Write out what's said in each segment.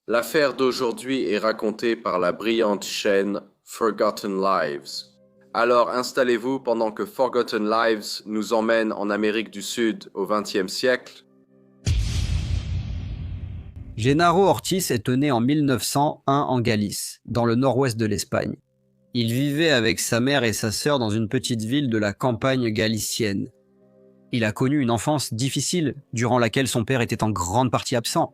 L'affaire d'aujourd'hui est racontée par la brillante chaîne Forgotten Lives. Alors installez-vous pendant que Forgotten Lives nous emmène en Amérique du Sud au XXe siècle. Gennaro Ortiz est né en 1901 en Galice, dans le nord-ouest de l'Espagne. Il vivait avec sa mère et sa sœur dans une petite ville de la campagne galicienne. Il a connu une enfance difficile, durant laquelle son père était en grande partie absent.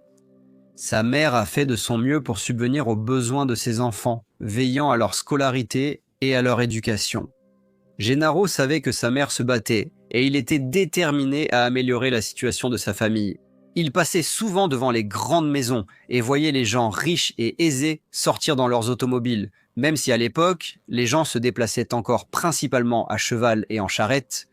Sa mère a fait de son mieux pour subvenir aux besoins de ses enfants, veillant à leur scolarité et à leur éducation. Gennaro savait que sa mère se battait, et il était déterminé à améliorer la situation de sa famille. Il passait souvent devant les grandes maisons et voyait les gens riches et aisés sortir dans leurs automobiles, même si à l'époque, les gens se déplaçaient encore principalement à cheval et en charrette.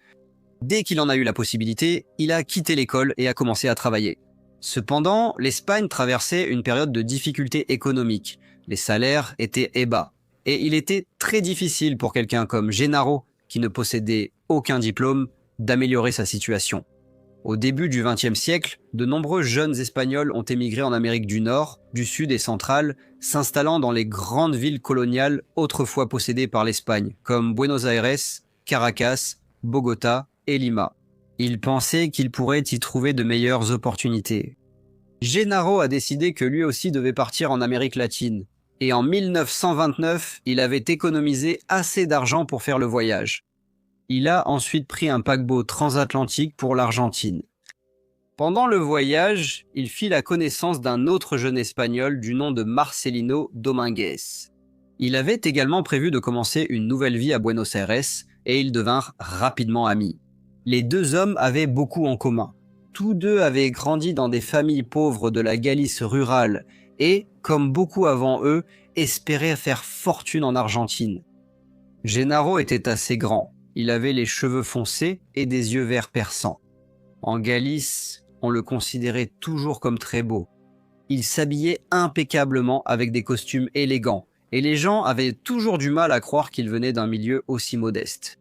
Dès qu'il en a eu la possibilité, il a quitté l'école et a commencé à travailler. Cependant, l'Espagne traversait une période de difficulté économique. Les salaires étaient bas. Et il était très difficile pour quelqu'un comme Gennaro, qui ne possédait aucun diplôme, d'améliorer sa situation. Au début du XXe siècle, de nombreux jeunes Espagnols ont émigré en Amérique du Nord, du Sud et centrale, s'installant dans les grandes villes coloniales autrefois possédées par l'Espagne, comme Buenos Aires, Caracas, Bogota et Lima. Ils pensaient qu'ils pourraient y trouver de meilleures opportunités. Gennaro a décidé que lui aussi devait partir en Amérique latine, et en 1929, il avait économisé assez d'argent pour faire le voyage. Il a ensuite pris un paquebot transatlantique pour l'Argentine. Pendant le voyage, il fit la connaissance d'un autre jeune Espagnol du nom de Marcelino Dominguez. Il avait également prévu de commencer une nouvelle vie à Buenos Aires, et ils devinrent rapidement amis. Les deux hommes avaient beaucoup en commun. Tous deux avaient grandi dans des familles pauvres de la Galice rurale et, comme beaucoup avant eux, espéraient faire fortune en Argentine. Gennaro était assez grand. Il avait les cheveux foncés et des yeux verts perçants. En Galice, on le considérait toujours comme très beau. Il s'habillait impeccablement avec des costumes élégants, et les gens avaient toujours du mal à croire qu'il venait d'un milieu aussi modeste.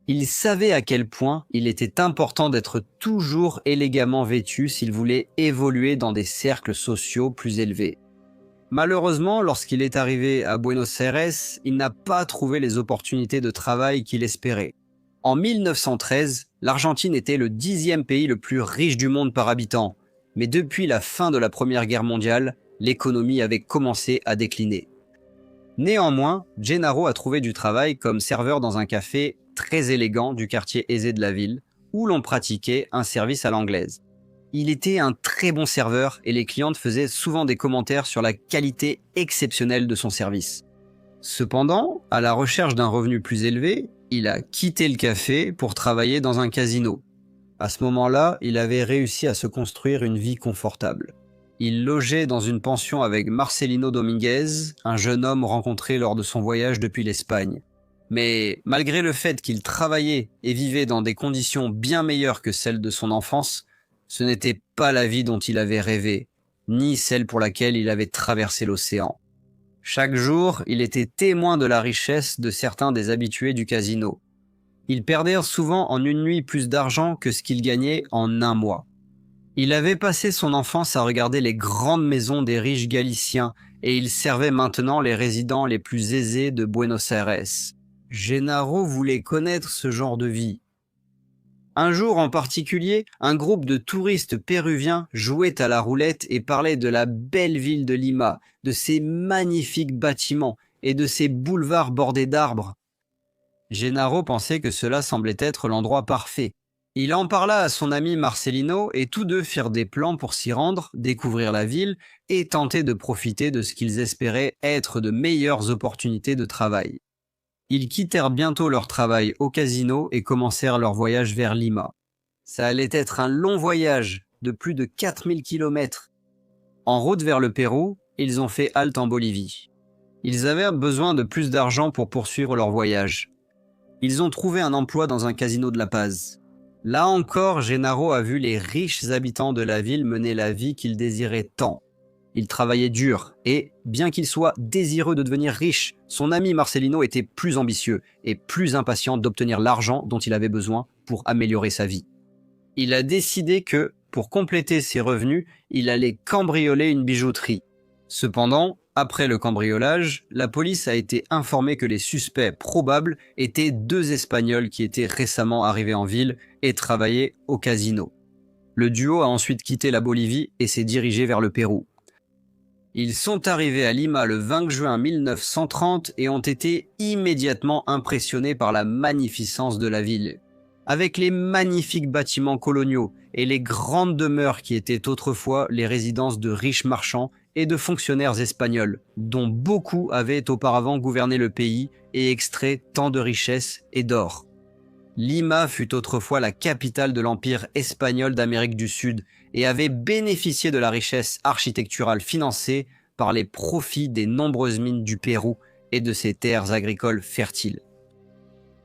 Il savait à quel point il était important d'être toujours élégamment vêtu s'il voulait évoluer dans des cercles sociaux plus élevés. Malheureusement, lorsqu'il est arrivé à Buenos Aires, il n'a pas trouvé les opportunités de travail qu'il espérait. En 1913, l'Argentine était le 10e pays le plus riche du monde par habitant, mais depuis la fin de la Première Guerre mondiale, l'économie avait commencé à décliner. Néanmoins, Gennaro a trouvé du travail comme serveur dans un café très élégant du quartier aisé de la ville, où l'on pratiquait un service à l'anglaise. Il était un très bon serveur et les clientes faisaient souvent des commentaires sur la qualité exceptionnelle de son service. Cependant, à la recherche d'un revenu plus élevé, il a quitté le café pour travailler dans un casino. À ce moment-là, il avait réussi à se construire une vie confortable. Il logeait dans une pension avec Marcelino Dominguez, un jeune homme rencontré lors de son voyage depuis l'Espagne. Mais malgré le fait qu'il travaillait et vivait dans des conditions bien meilleures que celles de son enfance, ce n'était pas la vie dont il avait rêvé, ni celle pour laquelle il avait traversé l'océan. Chaque jour, il était témoin de la richesse de certains des habitués du casino. Ils perdirent souvent en une nuit plus d'argent que ce qu'ils gagnaient en un mois. Il avait passé son enfance à regarder les grandes maisons des riches Galiciens et il servait maintenant les résidents les plus aisés de Buenos Aires. Gennaro voulait connaître ce genre de vie. Un jour en particulier, un groupe de touristes péruviens jouait à la roulette et parlait de la belle ville de Lima, de ses magnifiques bâtiments et de ses boulevards bordés d'arbres. Gennaro pensait que cela semblait être l'endroit parfait. Il en parla à son ami Marcelino et tous deux firent des plans pour s'y rendre, découvrir la ville et tenter de profiter de ce qu'ils espéraient être de meilleures opportunités de travail. Ils quittèrent bientôt leur travail au casino et commencèrent leur voyage vers Lima. Ça allait être un long voyage de plus de 4000 km. En route vers le Pérou, ils ont fait halte en Bolivie. Ils avaient besoin de plus d'argent pour poursuivre leur voyage. Ils ont trouvé un emploi dans un casino de La Paz. Là encore, Gennaro a vu les riches habitants de la ville mener la vie qu'ils désiraient tant. Il travaillait dur et, bien qu'il soit désireux de devenir riche, son ami Marcelino était plus ambitieux et plus impatient d'obtenir l'argent dont il avait besoin pour améliorer sa vie. Il a décidé que, pour compléter ses revenus, il allait cambrioler une bijouterie. Cependant, après le cambriolage, la police a été informée que les suspects probables étaient 2 Espagnols qui étaient récemment arrivés en ville et travaillaient au casino. Le duo a ensuite quitté la Bolivie et s'est dirigé vers le Pérou. Ils sont arrivés à Lima le 20 juin 1930 et ont été immédiatement impressionnés par la magnificence de la ville. Avec les magnifiques bâtiments coloniaux et les grandes demeures qui étaient autrefois les résidences de riches marchands et de fonctionnaires espagnols, dont beaucoup avaient auparavant gouverné le pays et extrait tant de richesses et d'or. Lima fut autrefois la capitale de l'Empire espagnol d'Amérique du Sud et avait bénéficié de la richesse architecturale financée par les profits des nombreuses mines du Pérou et de ses terres agricoles fertiles.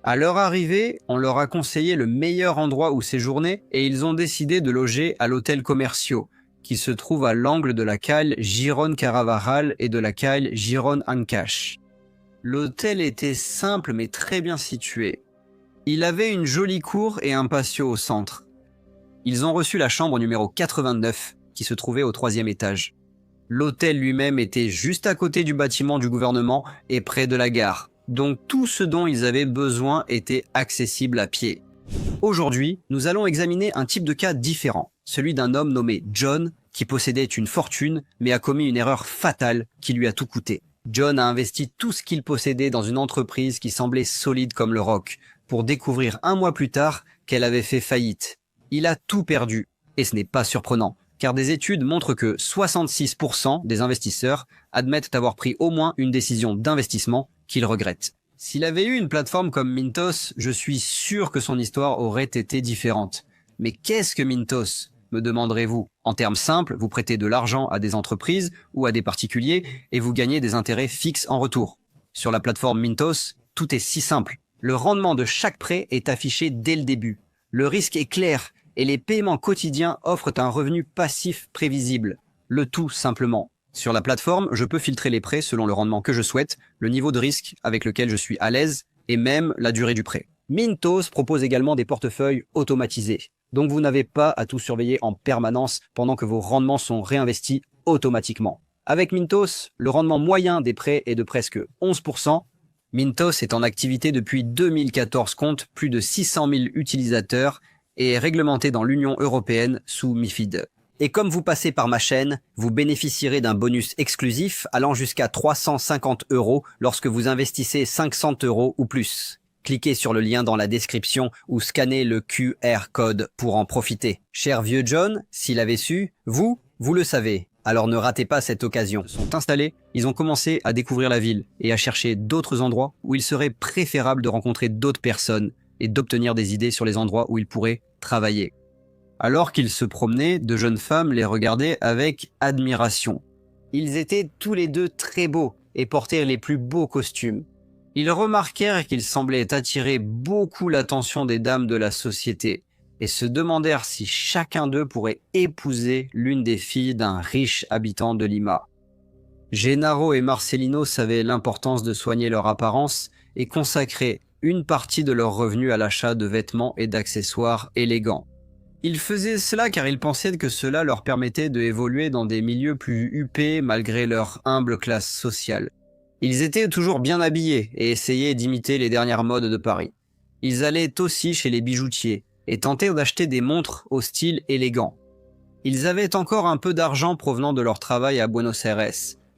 À leur arrivée, on leur a conseillé le meilleur endroit où séjourner et ils ont décidé de loger à l'hôtel Comercio, qui se trouve à l'angle de la calle Girón Caraval et de la calle Girón Ancash. L'hôtel était simple mais très bien situé. Il avait une jolie cour et un patio au centre. Ils ont reçu la chambre numéro 89, qui se trouvait au 3e étage. L'hôtel lui-même était juste à côté du bâtiment du gouvernement et près de la gare. Donc tout ce dont ils avaient besoin était accessible à pied. Aujourd'hui, nous allons examiner un type de cas différent, celui d'un homme nommé John, qui possédait une fortune, mais a commis une erreur fatale qui lui a tout coûté. John a investi tout ce qu'il possédait dans une entreprise qui semblait solide comme le roc, pour découvrir 1 mois plus tard qu'elle avait fait faillite. Il a tout perdu, et ce n'est pas surprenant, car des études montrent que 66% des investisseurs admettent avoir pris au moins une décision d'investissement qu'ils regrettent. S'il avait eu une plateforme comme Mintos, je suis sûr que son histoire aurait été différente. Mais qu'est-ce que Mintos, me demanderez-vous? En termes simples, vous prêtez de l'argent à des entreprises ou à des particuliers et vous gagnez des intérêts fixes en retour. Sur la plateforme Mintos, tout est si simple. Le rendement de chaque prêt est affiché dès le début. Le risque est clair et les paiements quotidiens offrent un revenu passif prévisible. Le tout simplement. Sur la plateforme, je peux filtrer les prêts selon le rendement que je souhaite, le niveau de risque avec lequel je suis à l'aise et même la durée du prêt. Mintos propose également des portefeuilles automatisés. Donc vous n'avez pas à tout surveiller en permanence pendant que vos rendements sont réinvestis automatiquement. Avec Mintos, le rendement moyen des prêts est de presque 11%. Mintos est en activité depuis 2014, compte plus de 600 000 utilisateurs et est réglementé dans l'Union européenne sous MiFID. Et comme vous passez par ma chaîne, vous bénéficierez d'un bonus exclusif allant jusqu'à 350 € lorsque vous investissez 500 € ou plus. Cliquez sur le lien dans la description ou scannez le QR code pour en profiter. Cher vieux John, s'il avait su, vous le savez. Alors ne ratez pas cette occasion. Ils sont installés, ils ont commencé à découvrir la ville et à chercher d'autres endroits où il serait préférable de rencontrer d'autres personnes et d'obtenir des idées sur les endroits où ils pourraient travailler. Alors qu'ils se promenaient, de jeunes femmes les regardaient avec admiration. Ils étaient tous les deux très beaux et portaient les plus beaux costumes. Ils remarquèrent qu'ils semblaient attirer beaucoup l'attention des dames de la société et se demandèrent si chacun d'eux pourrait épouser l'une des filles d'un riche habitant de Lima. Gennaro et Marcelino savaient l'importance de soigner leur apparence et consacraient une partie de leurs revenus à l'achat de vêtements et d'accessoires élégants. Ils faisaient cela car ils pensaient que cela leur permettait d'évoluer dans des milieux plus huppés malgré leur humble classe sociale. Ils étaient toujours bien habillés et essayaient d'imiter les dernières modes de Paris. Ils allaient aussi chez les bijoutiers et tentaient d'acheter des montres au style élégant. Ils avaient encore un peu d'argent provenant de leur travail à Buenos Aires,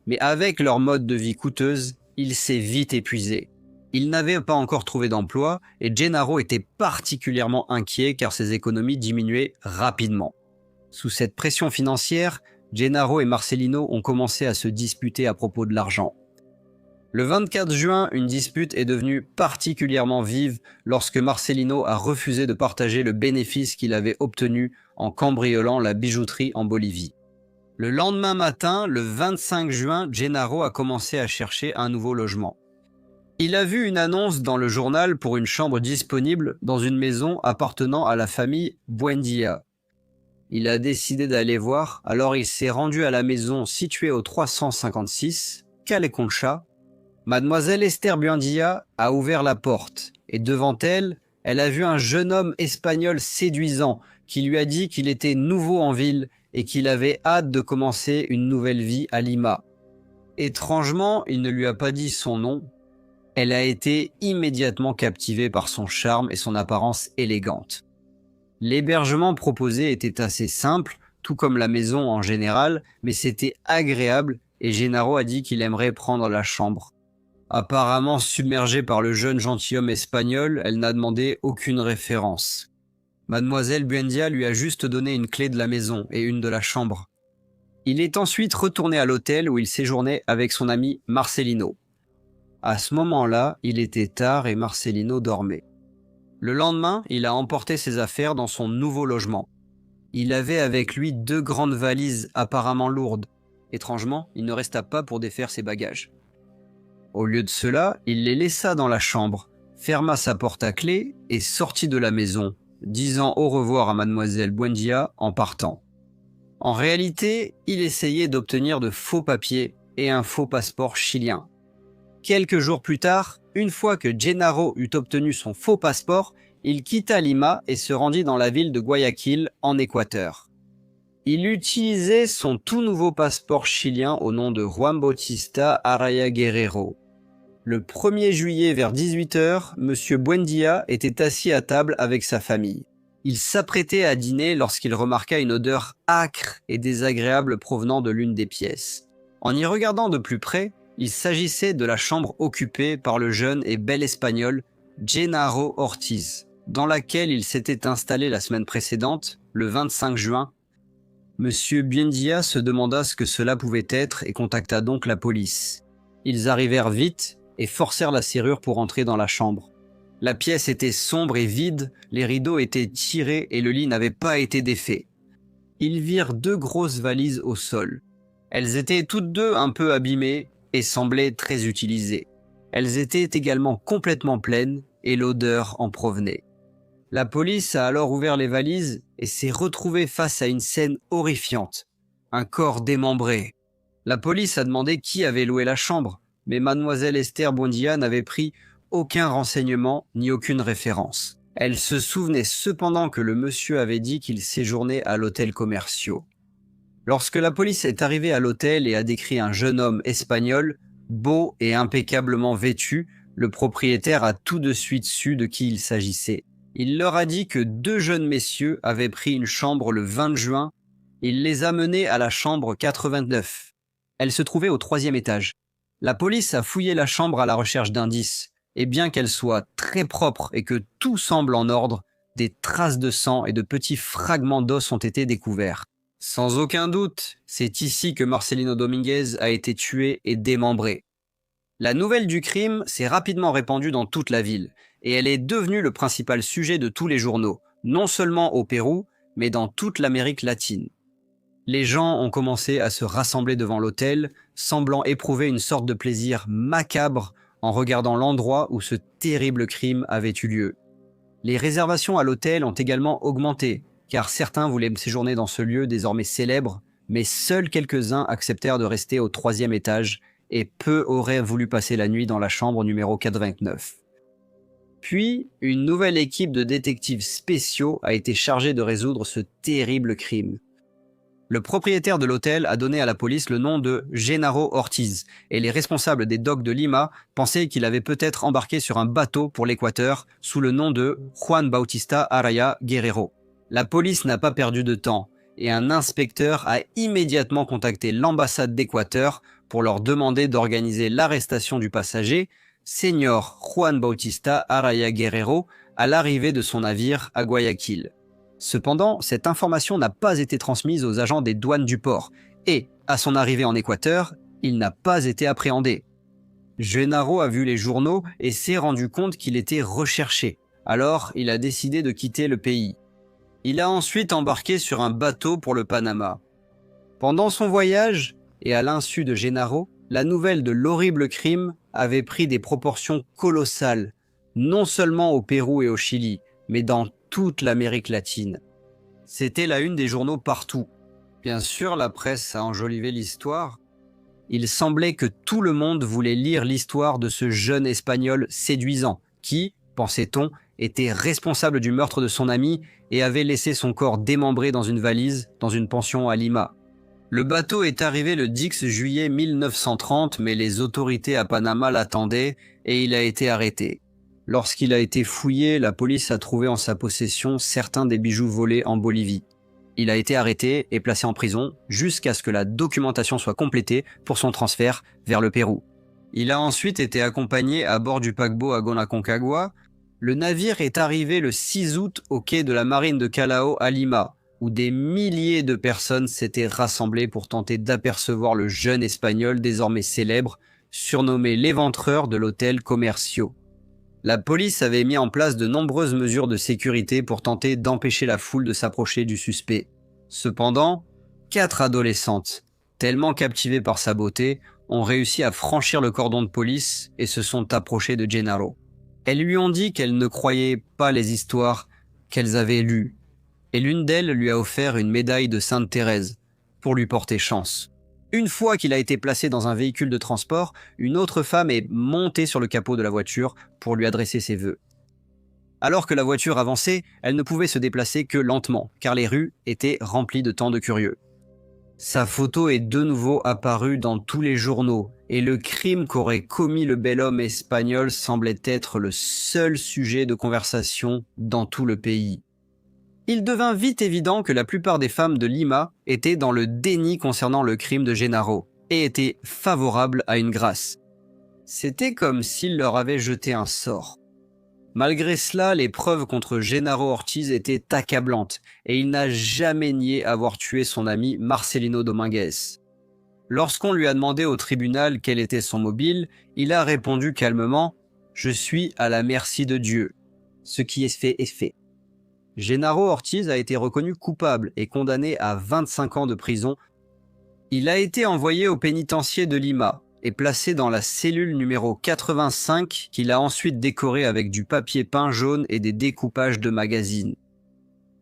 mais avec leur mode de vie coûteuse, il s'est vite épuisé. Ils n'avaient pas encore trouvé d'emploi et Gennaro était particulièrement inquiet car ses économies diminuaient rapidement. Sous cette pression financière, Gennaro et Marcelino ont commencé à se disputer à propos de l'argent. Le 24 juin, une dispute est devenue particulièrement vive lorsque Marcelino a refusé de partager le bénéfice qu'il avait obtenu en cambriolant la bijouterie en Bolivie. Le lendemain matin, le 25 juin, Gennaro a commencé à chercher un nouveau logement. Il a vu une annonce dans le journal pour une chambre disponible dans une maison appartenant à la famille Buendia. Il a décidé d'aller voir, alors il s'est rendu à la maison située au 356, Calle Concha. Mademoiselle Esther Buendia a ouvert la porte et devant elle, elle a vu un jeune homme espagnol séduisant qui lui a dit qu'il était nouveau en ville et qu'il avait hâte de commencer une nouvelle vie à Lima. Étrangement, il ne lui a pas dit son nom. Elle a été immédiatement captivée par son charme et son apparence élégante. L'hébergement proposé était assez simple, tout comme la maison en général, mais c'était agréable et Gennaro a dit qu'il aimerait prendre la chambre. Apparemment submergée par le jeune gentilhomme espagnol, elle n'a demandé aucune référence. Mademoiselle Buendia lui a juste donné une clé de la maison et une de la chambre. Il est ensuite retourné à l'hôtel où il séjournait avec son ami Marcelino. À ce moment-là, il était tard et Marcelino dormait. Le lendemain, il a emporté ses affaires dans son nouveau logement. Il avait avec lui 2 grandes valises apparemment lourdes. Étrangement, il ne resta pas pour défaire ses bagages. Au lieu de cela, il les laissa dans la chambre, ferma sa porte à clé et sortit de la maison, disant au revoir à mademoiselle Buendia en partant. En réalité, il essayait d'obtenir de faux papiers et un faux passeport chilien. Quelques jours plus tard, une fois que Gennaro eut obtenu son faux passeport, il quitta Lima et se rendit dans la ville de Guayaquil, en Équateur. Il utilisait son tout nouveau passeport chilien au nom de Juan Bautista Araya Guerrero. Le 1er juillet vers 18h, M. Buendia était assis à table avec sa famille. Il s'apprêtait à dîner lorsqu'il remarqua une odeur âcre et désagréable provenant de l'une des pièces. En y regardant de plus près, il s'agissait de la chambre occupée par le jeune et bel espagnol Gennaro Ortiz, dans laquelle il s'était installé la semaine précédente, le 25 juin. Monsieur Buendia se demanda ce que cela pouvait être et contacta donc la police. Ils arrivèrent vite et forcèrent la serrure pour entrer dans la chambre. La pièce était sombre et vide, les rideaux étaient tirés et le lit n'avait pas été défait. Ils virent 2 grosses valises au sol. Elles étaient toutes 2 un peu abîmées et semblaient très utilisées. Elles étaient également complètement pleines et l'odeur en provenait. La police a alors ouvert les valises et s'est retrouvée face à une scène horrifiante. Un corps démembré. La police a demandé qui avait loué la chambre, mais mademoiselle Esther Buendia n'avait pris aucun renseignement ni aucune référence. Elle se souvenait cependant que le monsieur avait dit qu'il séjournait à l'hôtel Comercio. Lorsque la police est arrivée à l'hôtel et a décrit un jeune homme espagnol, beau et impeccablement vêtu, le propriétaire a tout de suite su de qui il s'agissait. Il leur a dit que 2 jeunes messieurs avaient pris une chambre le 20 juin. Il les a menés à la chambre 89. Elle se trouvait au 3e étage. La police a fouillé la chambre à la recherche d'indices, et bien qu'elle soit très propre et que tout semble en ordre, des traces de sang et de petits fragments d'os ont été découverts. Sans aucun doute, c'est ici que Marcelino Dominguez a été tué et démembré. La nouvelle du crime s'est rapidement répandue dans toute la ville, et elle est devenue le principal sujet de tous les journaux, non seulement au Pérou, mais dans toute l'Amérique latine. Les gens ont commencé à se rassembler devant l'hôtel, semblant éprouver une sorte de plaisir macabre en regardant l'endroit où ce terrible crime avait eu lieu. Les réservations à l'hôtel ont également augmenté, car certains voulaient séjourner dans ce lieu désormais célèbre, mais seuls quelques-uns acceptèrent de rester au 3e étage et peu auraient voulu passer la nuit dans la chambre numéro 429. Puis, une nouvelle équipe de détectives spéciaux a été chargée de résoudre ce terrible crime. Le propriétaire de l'hôtel a donné à la police le nom de Gennaro Ortiz, et les responsables des docks de Lima pensaient qu'il avait peut-être embarqué sur un bateau pour l'Équateur sous le nom de Juan Bautista Araya Guerrero. La police n'a pas perdu de temps, et un inspecteur a immédiatement contacté l'ambassade d'Équateur pour leur demander d'organiser l'arrestation du passager, Señor Juan Bautista Araya Guerrero, à l'arrivée de son navire à Guayaquil. Cependant, cette information n'a pas été transmise aux agents des douanes du port, et, à son arrivée en Équateur, il n'a pas été appréhendé. Gennaro a vu les journaux et s'est rendu compte qu'il était recherché. Alors, il a décidé de quitter le pays. Il a ensuite embarqué sur un bateau pour le Panama. Pendant son voyage, et à l'insu de Gennaro, la nouvelle de l'horrible crime avait pris des proportions colossales, non seulement au Pérou et au Chili, mais dans toute l'Amérique latine. C'était la une des journaux partout. Bien sûr, la presse a enjolivé l'histoire. Il semblait que tout le monde voulait lire l'histoire de ce jeune Espagnol séduisant qui, pensait-on, était responsable du meurtre de son ami et avait laissé son corps démembré dans une valise dans une pension à Lima. Le bateau est arrivé le 10 juillet 1930, mais les autorités à Panama l'attendaient et il a été arrêté. Lorsqu'il a été fouillé, la police a trouvé en sa possession certains des bijoux volés en Bolivie. Il a été arrêté et placé en prison jusqu'à ce que la documentation soit complétée pour son transfert vers le Pérou. Il a ensuite été accompagné à bord du paquebot Aconcagua. Le navire est arrivé le 6 août au quai de la marine de Callao à Lima, où des milliers de personnes s'étaient rassemblées pour tenter d'apercevoir le jeune Espagnol désormais célèbre, surnommé l'éventreur de l'hôtel Comercio. La police avait mis en place de nombreuses mesures de sécurité pour tenter d'empêcher la foule de s'approcher du suspect. Cependant, 4 adolescentes, tellement captivées par sa beauté, ont réussi à franchir le cordon de police et se sont approchées de Genaro. Elles lui ont dit qu'elles ne croyaient pas les histoires qu'elles avaient lues, et l'une d'elles lui a offert une médaille de Sainte Thérèse pour lui porter chance. Une fois qu'il a été placé dans un véhicule de transport, une autre femme est montée sur le capot de la voiture pour lui adresser ses vœux. Alors que la voiture avançait, elle ne pouvait se déplacer que lentement, car les rues étaient remplies de tant de curieux. Sa photo est de nouveau apparue dans tous les journaux, et le crime qu'aurait commis le bel homme espagnol semblait être le seul sujet de conversation dans tout le pays. Il devint vite évident que la plupart des femmes de Lima étaient dans le déni concernant le crime de Genaro et étaient favorables à une grâce. C'était comme s'il leur avait jeté un sort. Malgré cela, les preuves contre Genaro Ortiz étaient accablantes et il n'a jamais nié avoir tué son ami Marcelino Dominguez. Lorsqu'on lui a demandé au tribunal quel était son mobile, il a répondu calmement « Je suis à la merci de Dieu. Ce qui est fait est fait ». Genaro Ortiz a été reconnu coupable et condamné à 25 ans de prison. Il a été envoyé au pénitencier de Lima et placé dans la cellule numéro 85 qu'il a ensuite décorée avec du papier peint jaune et des découpages de magazines.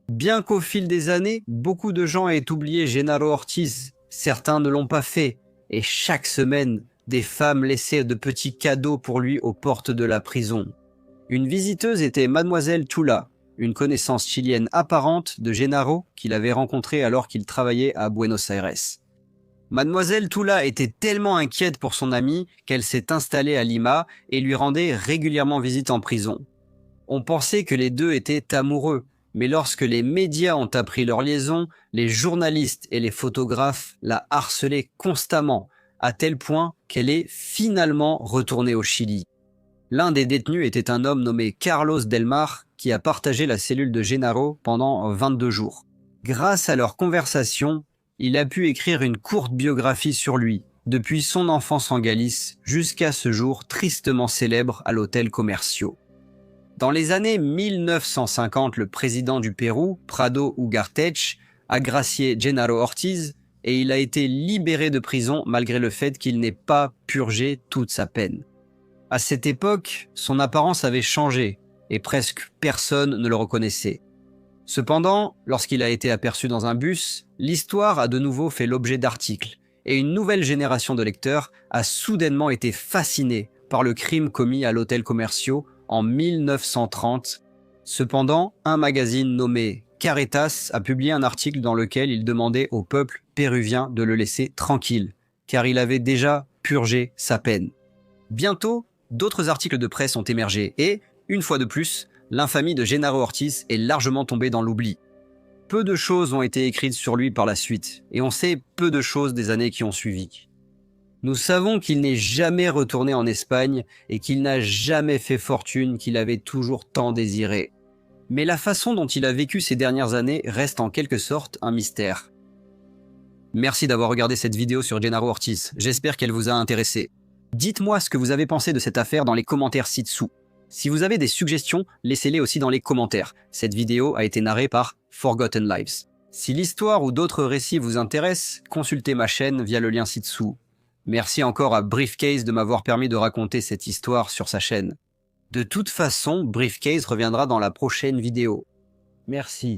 Bien qu'au fil des années, beaucoup de gens aient oublié Genaro Ortiz, certains ne l'ont pas fait et chaque semaine, des femmes laissaient de petits cadeaux pour lui aux portes de la prison. Une visiteuse était Mademoiselle Tula, une connaissance chilienne apparente de Genaro qu'il avait rencontrée alors qu'il travaillait à Buenos Aires. Mademoiselle Tula était tellement inquiète pour son ami qu'elle s'est installée à Lima et lui rendait régulièrement visite en prison. On pensait que les deux étaient amoureux, mais lorsque les médias ont appris leur liaison, les journalistes et les photographes la harcelaient constamment, à tel point qu'elle est finalement retournée au Chili. L'un des détenus était un homme nommé Carlos Delmar qui a partagé la cellule de Genaro pendant 22 jours. Grâce à leur conversation, il a pu écrire une courte biographie sur lui, depuis son enfance en Galice jusqu'à ce jour tristement célèbre à l'hôtel Comercio. Dans les années 1950, le président du Pérou, Prado Ugarteche, a gracié Genaro Ortiz et il a été libéré de prison malgré le fait qu'il n'ait pas purgé toute sa peine. À cette époque, son apparence avait changé et presque personne ne le reconnaissait. Cependant, lorsqu'il a été aperçu dans un bus, l'histoire a de nouveau fait l'objet d'articles et une nouvelle génération de lecteurs a soudainement été fascinée par le crime commis à l'hôtel Comercio en 1930. Cependant, un magazine nommé Caritas a publié un article dans lequel il demandait au peuple péruvien de le laisser tranquille, car il avait déjà purgé sa peine. Bientôt, d'autres articles de presse ont émergé et, une fois de plus, l'infamie de Genaro Ortiz est largement tombée dans l'oubli. Peu de choses ont été écrites sur lui par la suite, et on sait peu de choses des années qui ont suivi. Nous savons qu'il n'est jamais retourné en Espagne et qu'il n'a jamais fait fortune qu'il avait toujours tant désiré. Mais la façon dont il a vécu ces dernières années reste en quelque sorte un mystère. Merci d'avoir regardé cette vidéo sur Genaro Ortiz, j'espère qu'elle vous a intéressé. Dites-moi ce que vous avez pensé de cette affaire dans les commentaires ci-dessous. Si vous avez des suggestions, laissez-les aussi dans les commentaires. Cette vidéo a été narrée par Forgotten Lives. Si l'histoire ou d'autres récits vous intéressent, consultez ma chaîne via le lien ci-dessous. Merci encore à Briefcase de m'avoir permis de raconter cette histoire sur sa chaîne. De toute façon, Briefcase reviendra dans la prochaine vidéo. Merci.